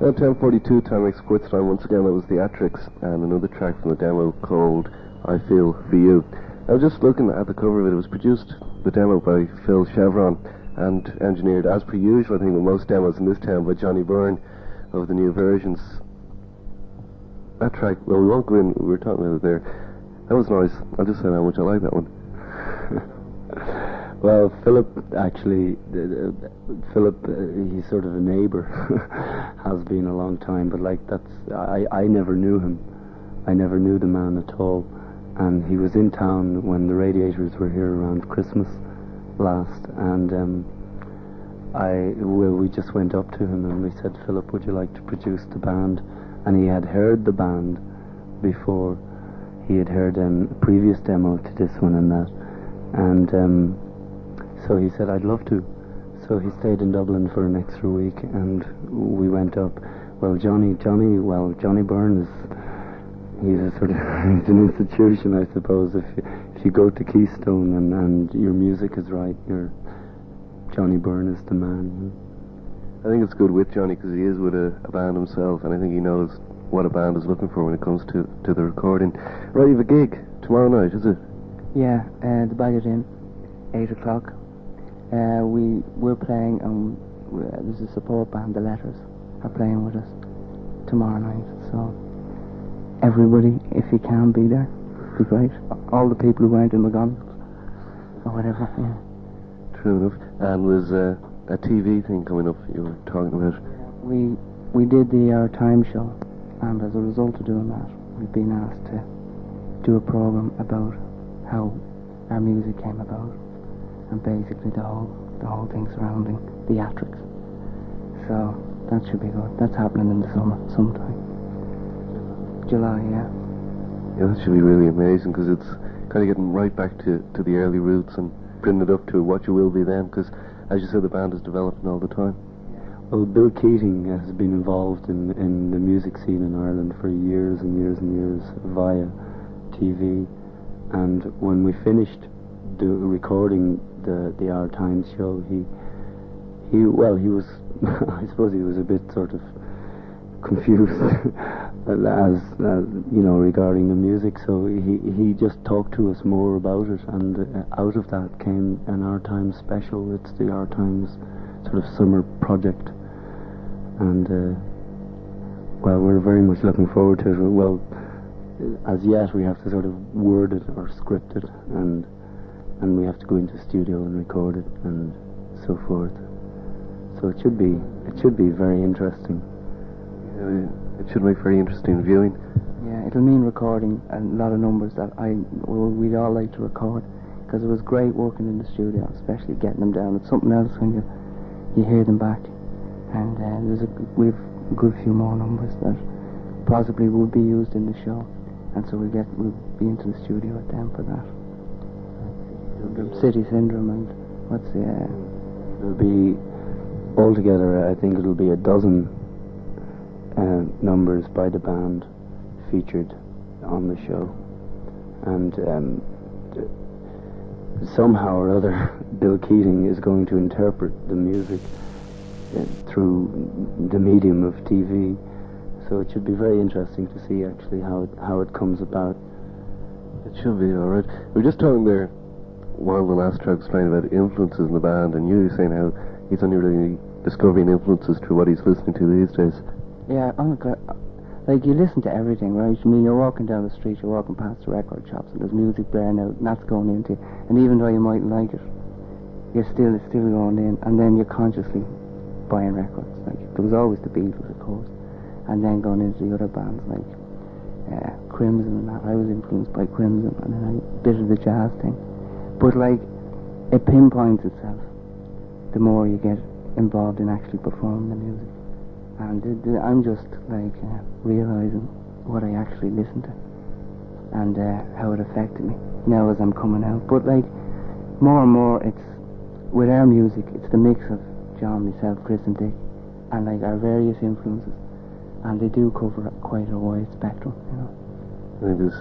At 10:42 time sports time, once again that was the Atrix and another track from the demo called I Feel For You. I was just looking at the cover of it. It was produced, the demo, by Phil Chevron and engineered, as per usual I think with most demos in this town, by Johnny Byrne of the New Versions. That track, well, we won't go in, we were talking about it there. That was nice. I'll just say how much I like that one. Well, Philip, actually, he's sort of a neighbour, has been a long time, but like I never knew him. I never knew the man at all. And he was in town when the Radiators were here around Christmas last, and we just went up to him and we said, Philip, would you like to produce the band? And he had heard the band before. He had heard a previous demo to this one and that. And so he said, I'd love to. So he stayed in Dublin for an extra week and we went up. Well, Johnny Byrne is, he's a sort of, he's an institution, I suppose. If you go to Keystone and your music is right, Johnny Byrne is the man. I think it's good with Johnny because he is with a band himself, and I think he knows what a band is looking for when it comes to the recording. Right, you have a gig tomorrow night, is it? Yeah, the Baggage Inn, 8 o'clock. We're playing, there's a support band, The Letters, are playing with us tomorrow night. So everybody, if you can, be there. It'd be great. All the people who weren't in McGonagall or whatever. Yeah. True enough. And there's a TV thing coming up you were talking about. We did the Our Time show, and as a result of doing that, we've been asked to do a program about how our music came about, and basically the whole thing surrounding the Atrix. So that should be good. That's happening in the summer sometime. July, yeah. Yeah, that should be really amazing because it's kind of getting right back to the early roots and bringing it up to what you will be then, because as you said, the band is developing all the time. Well, Bill Keating has been involved in the music scene in Ireland for years and years and years via TV, and when we finished recording the Our Times show, he was I suppose he was a bit sort of confused as you know, regarding the music, so he just talked to us more about it, and out of that came an Our Times special. It's the Our Times sort of summer project, and well, we're very much looking forward to it. Well, as yet we have to sort of word it or script it, and we have to go into studio and record it and so forth. So it should be very interesting. Yeah, it should make very interesting viewing. Yeah, it'll mean recording a lot of numbers that we'd all like to record, because it was great working in the studio, especially getting them down. It's something else when you hear them back, and we've a good few more numbers that possibly will be used in the show, and so we'll be into the studio with them for that. City Syndrome and what's the there'll be altogether, I think it'll be a dozen numbers by the band featured on the show, and somehow or other Bill Keating is going to interpret the music through the medium of TV. So it should be very interesting to see actually how it comes about. It should be alright. We were just talking there while the last track was playing about influences in the band, and you were saying how he's only really discovering influences through what he's listening to these days. Yeah, like you listen to everything, right? I mean, you're walking down the street, you're walking past the record shops, and there's music blaring out, and that's going into it. And even though you mightn't like it, it's still going in, and then you're consciously buying records. Like there was always the Beatles, of course, and then going into the other bands like Crimson and that. I was influenced by Crimson, and then a bit of the jazz thing. But like, it pinpoints itself the more you get involved in actually performing the music. And I'm just like realising what I actually listened to and how it affected me now as I'm coming out. But like, more and more, it's with our music, it's the mix of John, myself, Chris and Dick, and like our various influences, and they do cover quite a wide spectrum, you know. I think this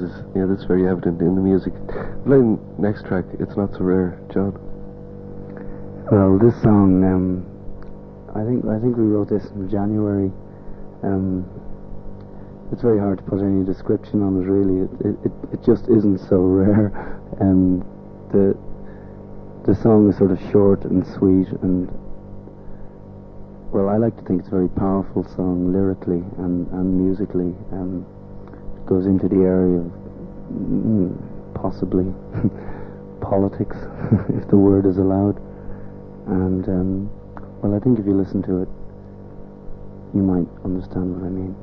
is very evident in the music. Playing next track, It's Not So Rare, John. Well, this song, I think we wrote this in January. It's very hard to put any description on it, really. It just isn't so rare. The song is sort of short and sweet, and well, I like to think it's a very powerful song lyrically and musically. It goes into the area of possibly politics, if the word is allowed, and well, I think if you listen to it, you might understand what I mean.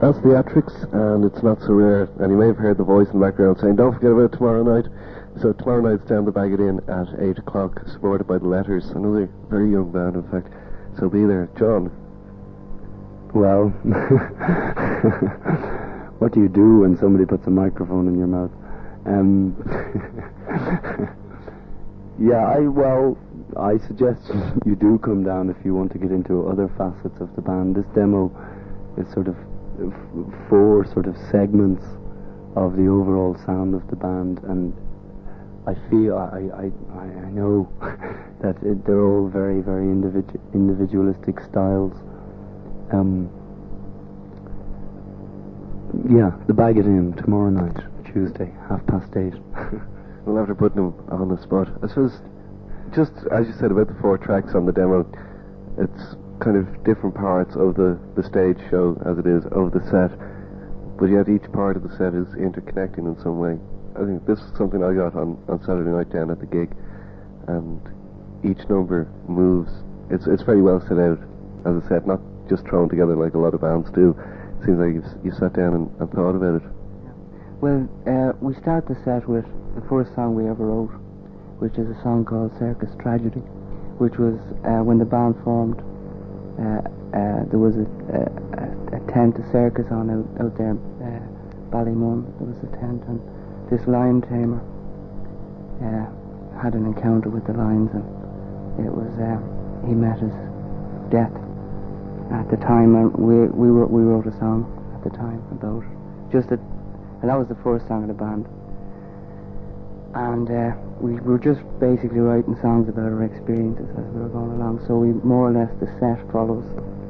That's the Atrix, and it's not so rare. And you may have heard the voice in the background saying, don't forget about tomorrow night. So tomorrow night's down the Bag It In at 8 o'clock, supported by the Letters, another very young band, in fact. So be there. John? Well, what do you do when somebody puts a microphone in your mouth? I suggest you do come down if you want to get into other facets of the band. This demo is sort of 4 sort of segments of the overall sound of the band, and I feel I know that they're all very, very individualistic styles. The Bag It In tomorrow night, Tuesday, 8:30. Well, after putting them on the spot, I suppose, just as you said about the 4 tracks on the demo, it's kind of different parts of the stage show, as it is, of the set, but yet each part of the set is interconnecting in some way. I think this is something I got on Saturday night down at the gig, and each number moves. It's very well set out, as I said, not just thrown together like a lot of bands do. It seems like you sat down and thought about it. Well, we start the set with the first song we ever wrote, which is a song called Circus Tragedy, which was when the band formed. There was a tent, a circus on out there, Ballymun. There was a tent, and this lion tamer had an encounter with the lions, and it was he met his death at the time, and we wrote a song at the time about just it, and that was the first song of the band. And we were just basically writing songs about our experiences as we were going along. So we more or less, the set follows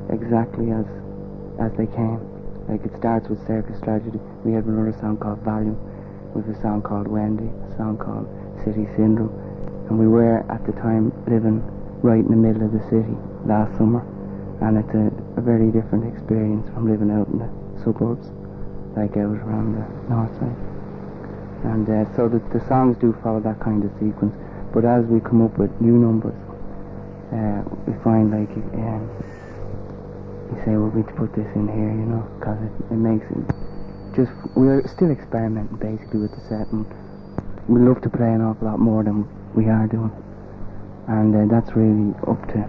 exactly as they came. Like, it starts with Circus Tragedy. We had another song called Volume. We have a song called Wendy, a song called City Syndrome. And we were at the time living right in the middle of the city last summer. And it's a very different experience from living out in the suburbs, like out around the north side. And so the songs do follow that kind of sequence, but as we come up with new numbers, we find like you say, well, we need to put this in here, you know, because it makes it just, we're still experimenting basically with the set, and we love to play an awful lot more than we are doing, and that's really up to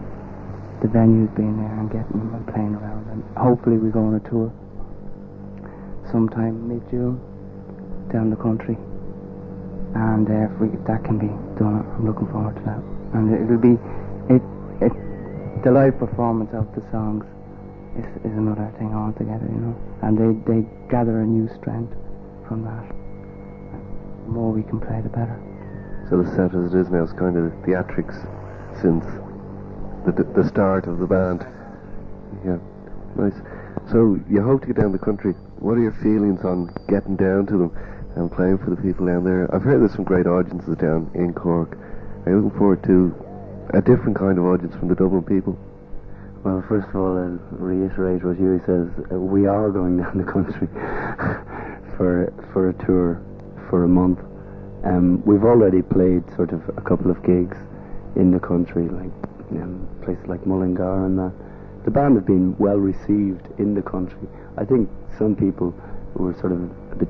the venues being there and getting them and playing around, and hopefully we go on a tour sometime mid-June down the country, and if that can be done, I'm looking forward to that. And it'll be the live performance of the songs is another thing altogether, you know, and they gather a new strength from that. The more we can play, the better. So the set as it is now is kind of the Atrix since the start of the band. Yeah, nice. So you hope to get down the country. What are your feelings on getting down to them and playing for the people down there? I've heard there's some great audiences down in Cork. Are you looking forward to a different kind of audience from the Dublin people? Well, first of all, I'll reiterate what Huey says. We are going down the country for a tour for a month. We've already played sort of a couple of gigs in the country, like places like Mullingar and that. The band have been well received in the country. I think some people were sort of a bit,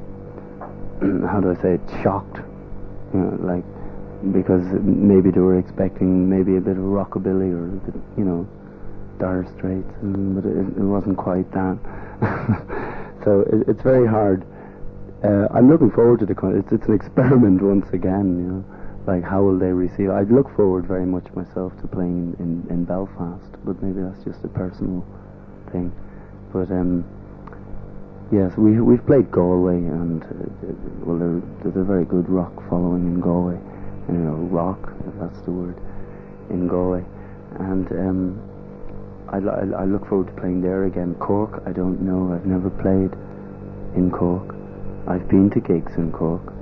how do I say it, shocked, you know, like, because maybe they were expecting maybe a bit of rockabilly or a bit, you know, Dire Straits, but it wasn't quite that. So it's very hard. I'm looking forward to the country. It's an experiment once again, you know, like how will they receive it? I'd look forward very much myself to playing in Belfast, but maybe that's just a personal thing. But yes, we've played Galway, and well, there's a very good rock following in Galway, you know, rock, if that's the word, in Galway, and I look forward to playing there again. Cork, I don't know, I've never played in Cork. I've been to gigs in Cork,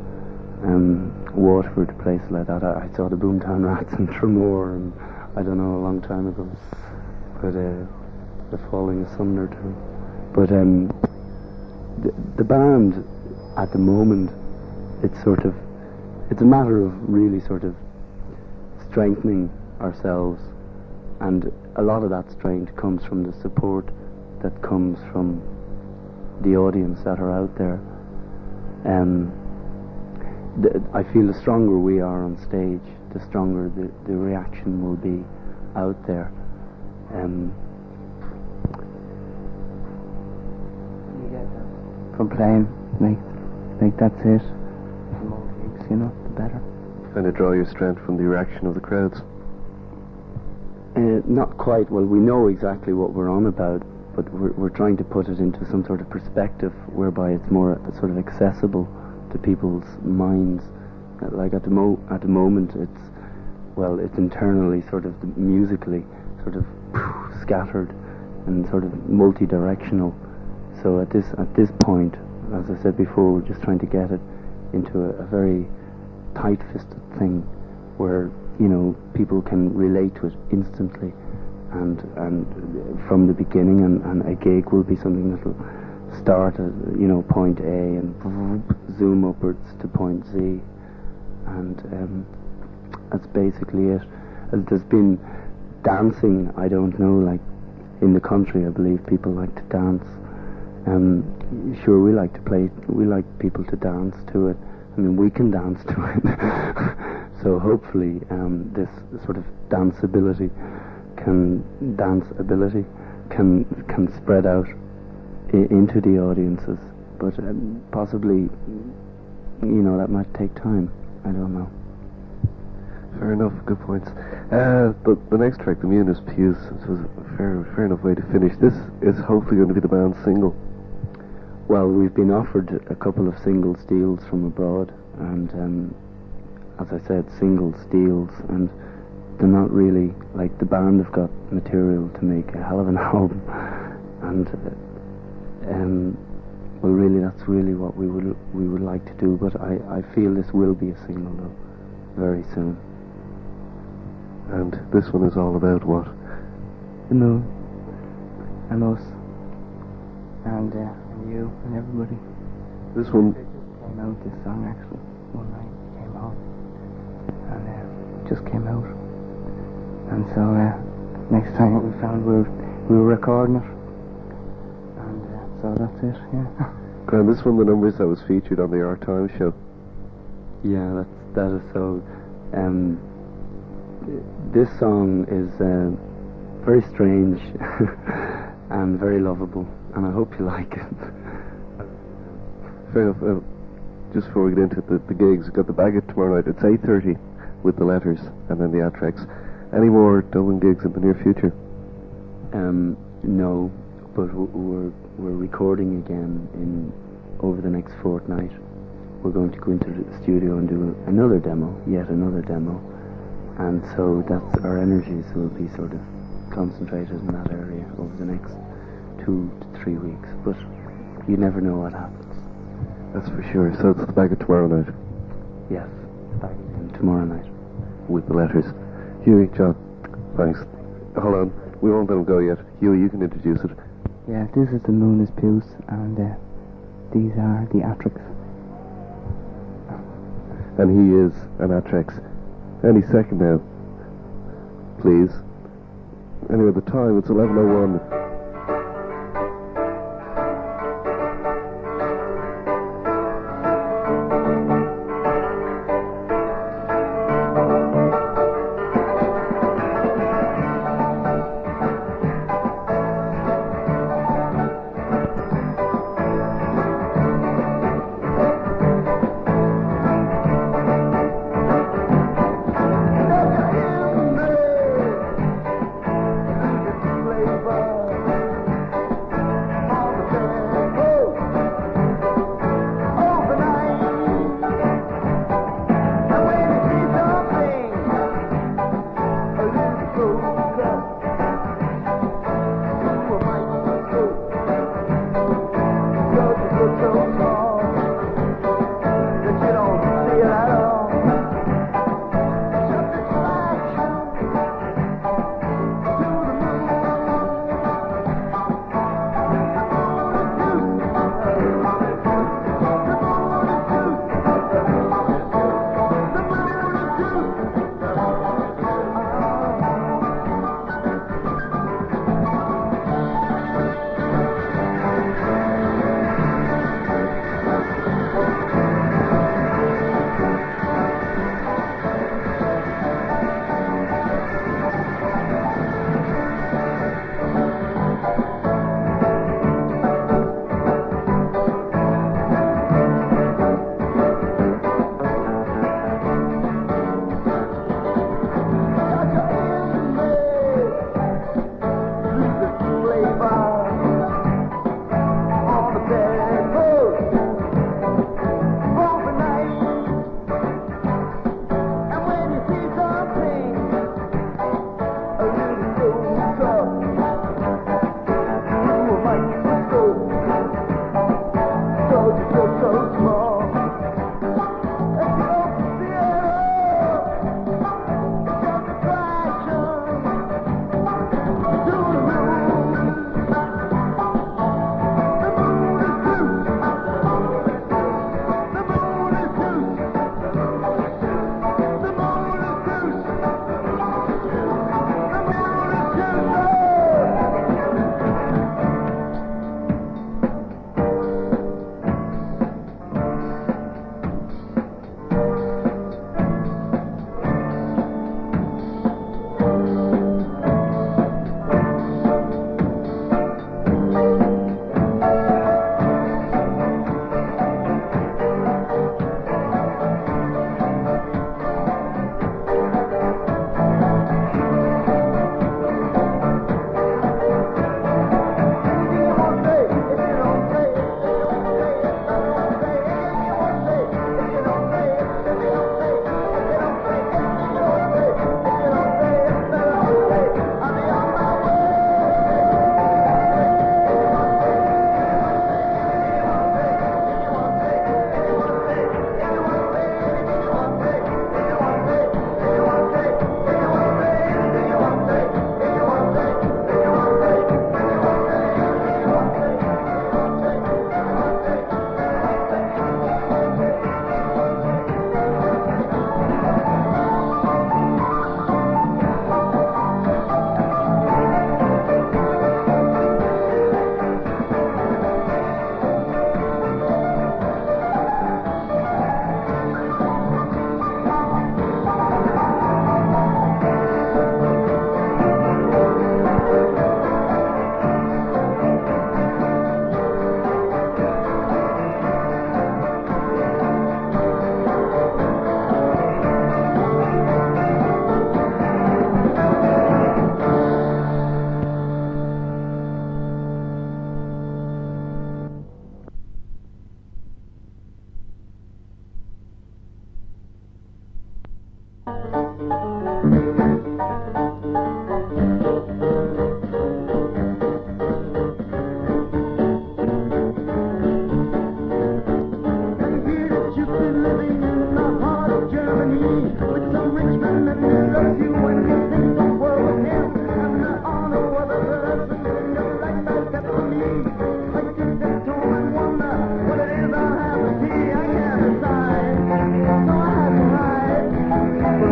Waterford, places like that. I saw the Boomtown Rats in Tramore, and I don't know, a long time ago, but the Falling Asunder too. But the band at the moment, it's a matter of really sort of strengthening ourselves, and a lot of that strength comes from the support that comes from the audience that are out there. I feel the stronger we are on stage, the stronger the reaction will be out there. You get that from playing, like that's it. The more gigs, you know, the better. Kind of draw your strength from the reaction of the crowds. Not quite. Well, we know exactly what we're on about, but we're trying to put it into some sort of perspective whereby it's more sort of accessible to people's minds. Like at the moment, it's internally sort of musically sort of scattered and sort of multi-directional. So at this point, as I said before, we're just trying to get it into a very tight-fisted thing where, you know, people can relate to it instantly and from the beginning, and a gig will be something that will start at, you know, point A and zoom upwards to point Z, and that's basically it. There's been dancing, I don't know, like in the country I believe people like to dance. Sure, we like people to dance to it. I mean, we can dance to it. So hopefully this sort of danceability can spread out into the audiences, but possibly, you know, that might take time. I don't know. Fair enough, good points. The next track, The Moon is Pews, was a fair enough way to finish. This is hopefully going to be the band's single. Well, we've been offered a couple of singles deals from abroad, and as I said, singles deals, and they're not really, like, the band have got material to make a hell of an album, and well, really, that's really what we would like to do. But I feel this will be a single though, very soon. And this one is all about what? The moon, and us, and you, and everybody. This one Came out, this song actually, one night came on, and just came out. And so next time we found we were recording it, and so that's it. Yeah. And this one, the numbers that was featured on the Our Time show. Yeah, that is so. This song is very strange and very lovable, and I hope you like it. Fair enough. Just before we get into the gigs, we've got the Bagot tomorrow night. It's 8:30 with the Letters and then the Atrix. Any more Dublin gigs in the near future? No, but we're recording again over the next fortnight. We're going to go into the studio and do another demo, yet another demo, and so that's our energies will be sort of concentrated in that area over the next 2 to 3 weeks. But you never know what happens. That's for sure. So it's the Bagot tomorrow night. Yes, back again tomorrow night with the Letters. Huey, John, thanks. Hold on, we won't let him go yet. Huey, you can introduce it. Yeah, this is The Moon is Pews, and these are the Atrix. And he is an Atrix. Any second now, please. Anyway, the time, it's 11:01. Flavor.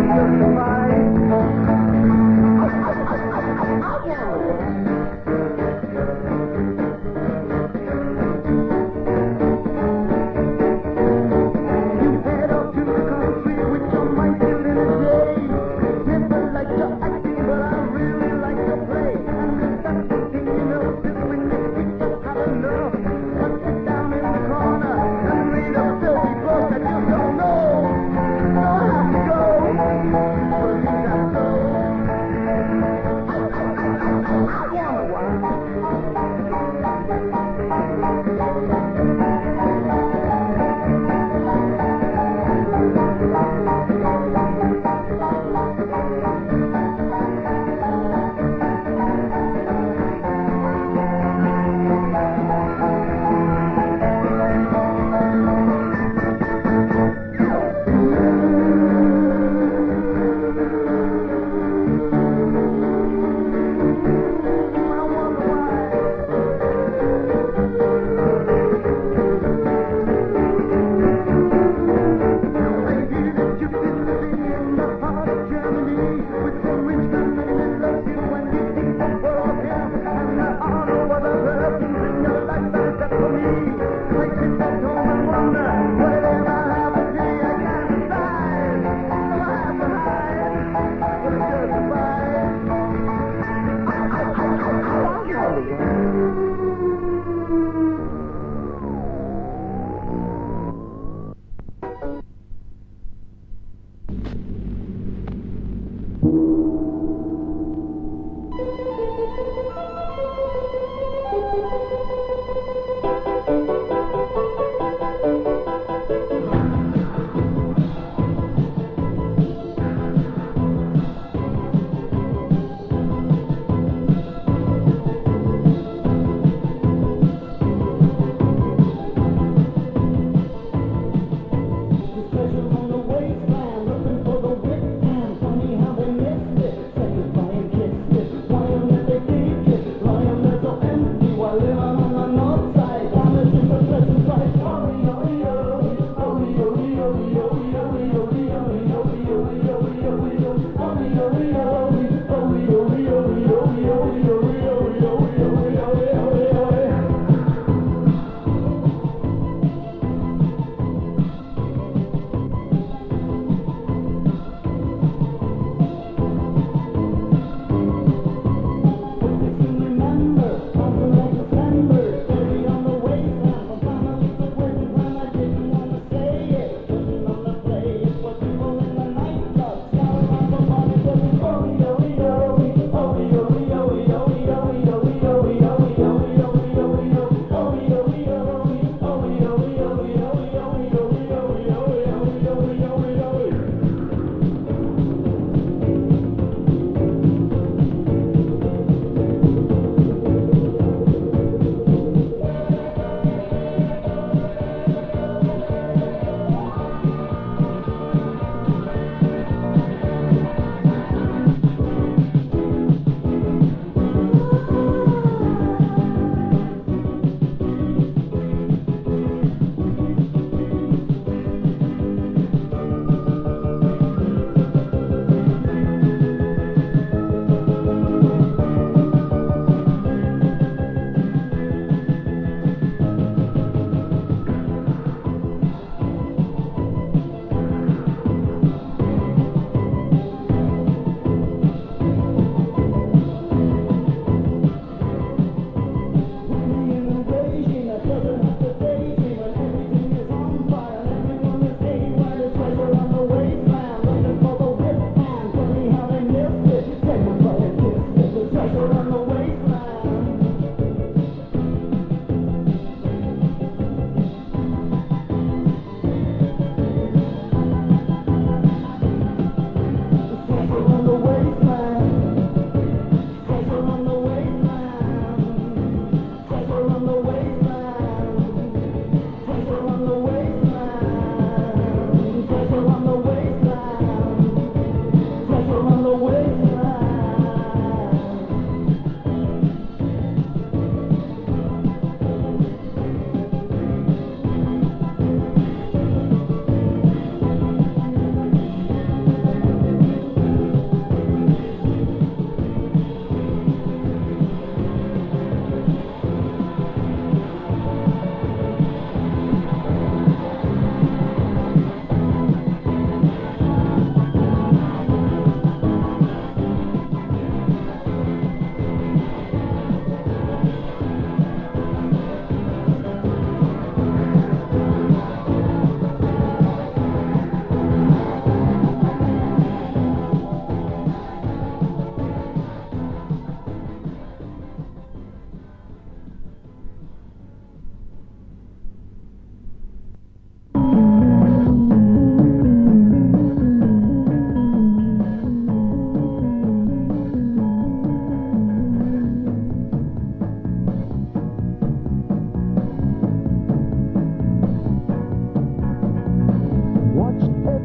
What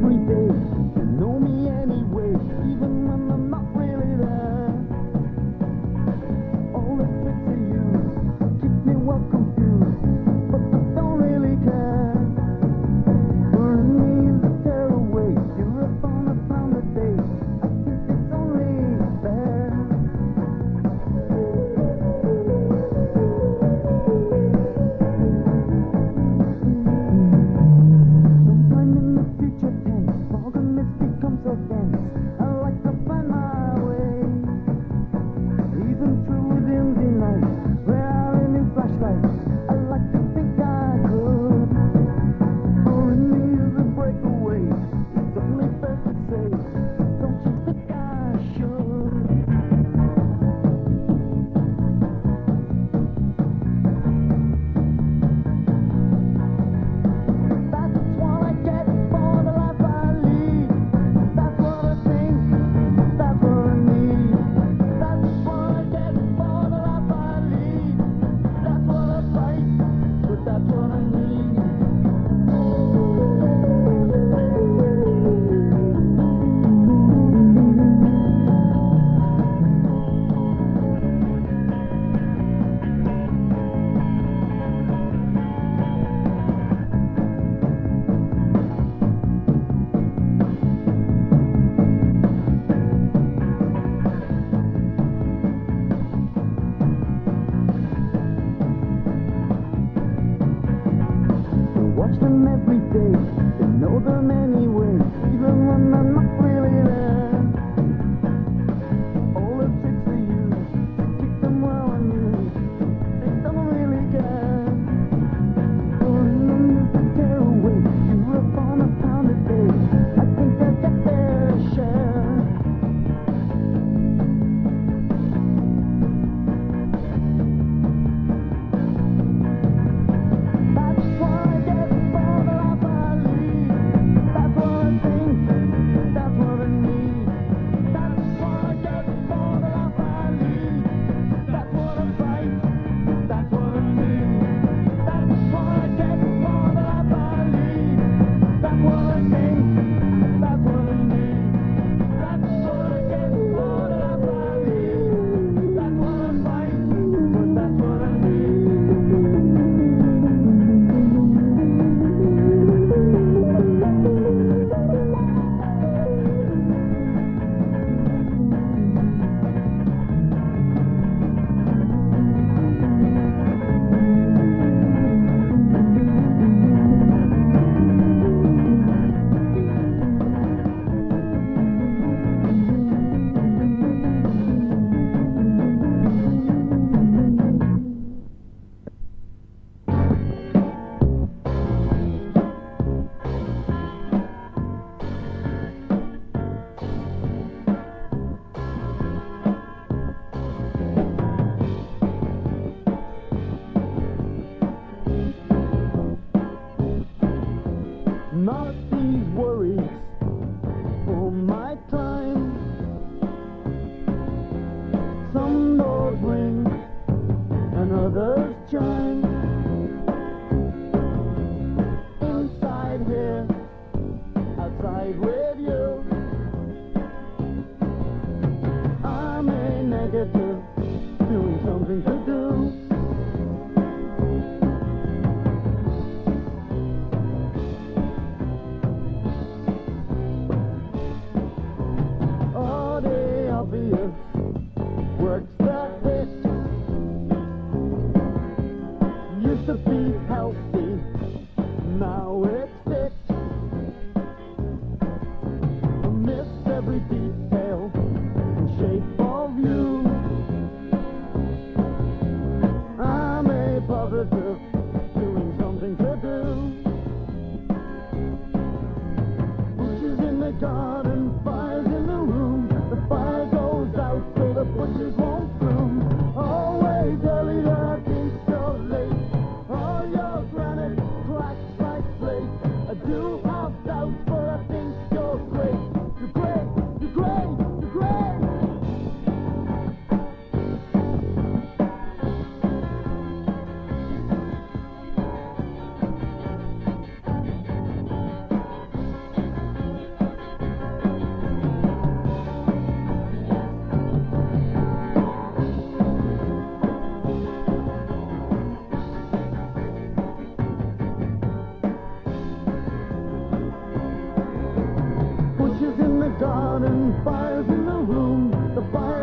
every day. You know me anyway, even when I'm not really there. All the tricks you use keep me well confused, but I don't really care. For me to tear away, you're upon a pound a day. I think it's only fair. Sometime in the future tense, fog and mist become so dense. I like to find my way, even through within the night, where I live in flashlight. I like to think I could. For in me is a breakaway. It's only fair to say, don't you think I should? That's what I get for the life I lead. That's what I think, that's what I need. That's what I get for the life I lead. That's what I fight, but that's what I need. You watch them every day, you know them anyway, even when I'm not really there. All the tricks they use to keep them well amused, they don't really care. For them is to tear away, you're upon a pound a day. I think they'll get their share. That's what I get for the life I lead. That's what I think, that's what I need. That's what I get for the life I lead. That's what I fight, that's what I need. That's what I get for the life I lead. That's what I think, that's what I need. That's what I get for the life I lead. That's what I fight, but that's what I need. Not these worries for my time. Some doors ring and others chime. Inside here, outside with you. I'm a negative, doing something to do. All the obvious works that hit. Used to be healthy, now it's fit. I miss every detail and shape of you. I'm a positive, doing something to do. Bushes in the garden, fires in the room. The fire goes out so the bushes won't bloom. Always early, I think you're late. All your granite cracks like slate. I do have doubts, but I think you're great. You're great, you're great, you're great. starting fires in the room. The fire